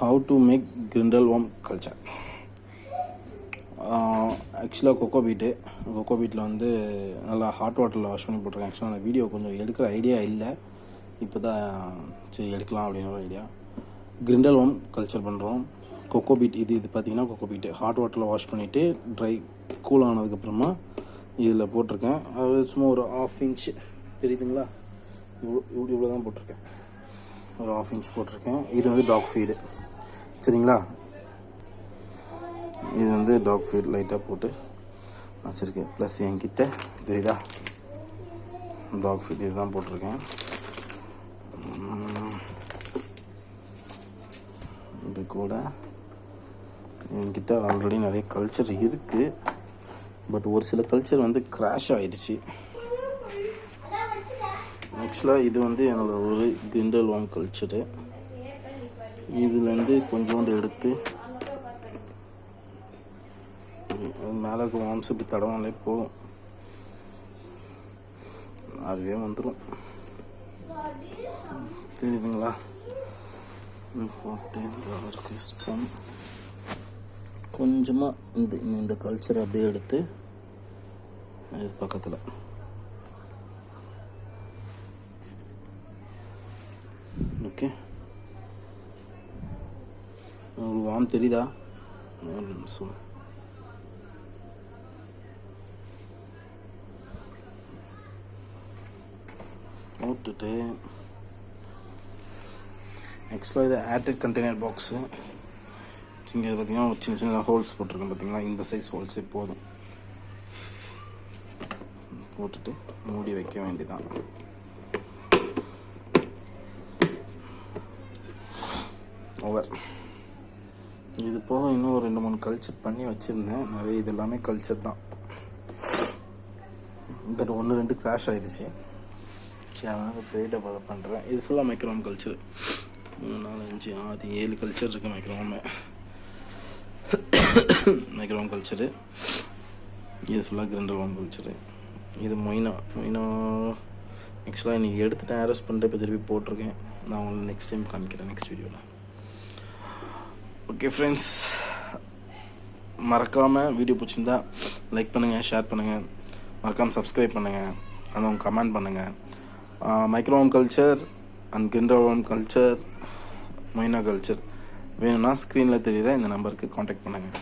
how to make Grindelwald culture. ஆக்சுவலாக கொக்கோ பீட்டில் வந்து நல்லா ஹாட் வாட்டரில் வாஷ் பண்ணி போட்டிருக்கேன். ஆக்சுவலாக அந்த வீடியோ கொஞ்சம் எடுக்கிற ஐடியா இல்லை, இப்போ தான் சரி எடுக்கலாம் அப்படின்னு ஒரு ஐடியா. கிரிண்டல்வார்ம் கல்ச்சர் பண்ணுறோம். கொக்கோ பீட் இது பார்த்திங்கன்னா கொக்கோ பீட்டு ஹாட் வாட்டரில் வாஷ் பண்ணிவிட்டு ட்ரை கூல் ஆனதுக்கப்புறமா இதில் போட்டிருக்கேன். அது சும்மா ஒரு 1/2 இன்ச் தெரியுதுங்களா, இவ்வளோ தான் போட்டிருக்கேன், ஒரு 1/2 இன்ச் போட்டிருக்கேன். இது வந்து டாக் ஃபீடு சரிங்களா. இது வந்து டாக் ஃபீட் லைட்டாக போட்டு வச்சுருக்கேன். ப்ளஸ் என்கிட்ட தெரியுதா டாக் ஃபீட் இது தான் போட்டிருக்கேன். இது கூட என்கிட்ட ஆல்ரெடி நிறைய கல்ச்சர் இருக்குது, பட் ஒரு சில கல்ச்சர் வந்து கிராஷ் ஆகிடுச்சு. ஆக்சுவலாக இது வந்து என்னோட ஒரு கிரிண்டல்வார்ம் கல்ச்சரு. இதுலேருந்து கொஞ்சோண்டு எடுத்து மேலே இருக்க வார்ம்ஸ் இப்படி தடவாலே போதும், அதுவே வந்துடும். தெரியுதுங்களா? போட்டு இருக்கு ஸ்பூன் கொஞ்சமாக இந்த கல்ச்சரை அப்படியே எடுத்து இது பக்கத்தில் ஓகே. ஒரு வார்ம் தெரியுதா? ஒரு நிமிஷம். போட்டுட்டு ஆக்சுவலாக இது ஏர்டைட் கண்டெய்னர் பாக்ஸு. இங்கே பார்த்திங்கன்னா ஒரு சின்ன சின்ன ஹோல்ஸ் போட்டிருக்கேன் பார்த்திங்களா, இந்த சைஸ் ஹோல்ஸே போதும். போட்டுட்டு மூடி வைக்க வேண்டியதான். ஓவர். இது போக இன்னும் ஒரு 2-3 கல்ச்சர் பண்ணி வச்சுருந்தேன். நிறைய இது எல்லாமே கல்ச்சர் தான், இந்த 1-2 கிராஷ் ஆகிடுச்சு. அதனால் ப்ரேட்டை ஃபாலோ பண்ணுறேன். இது ஃபுல்லாக மைக்ரோவார்ம் கல்ச்சர். 3, 4, 5, 6, 7 கல்ச்சர் இருக்குது மைக்ரோவார்ம் கல்ச்சரு. இது ஃபுல்லாக கிரிண்டல்வார்ம் கல்ச்சரு. இது மொய்னா ஆக்சுவலாக இன்றைக்கி எடுத்துட்டேன், அரெஸ்ட் பண்ணிட்டு இப்போ திருப்பி போட்டிருக்கேன். நான் உங்களுக்கு நெக்ஸ்ட் டைம் காமிக்கிறேன் நெக்ஸ்ட் வீடியோவில். ஓகே ஃப்ரெண்ட்ஸ், மறக்காமல் வீடியோ பிடிச்சிருந்தா லைக் பண்ணுங்கள், ஷேர் பண்ணுங்கள், மறக்காமல் சப்ஸ்கிரைப் பண்ணுங்கள், அதை கமெண்ட் பண்ணுங்கள். மைக்ரோவார்ம் culture and கிரிண்டல்வார்ம் culture, Moina culture வேணும்னா ஸ்க்ரீனில் தெரியுற இந்த நம்பருக்கு காண்டாக்ட் பண்ணுங்கள்.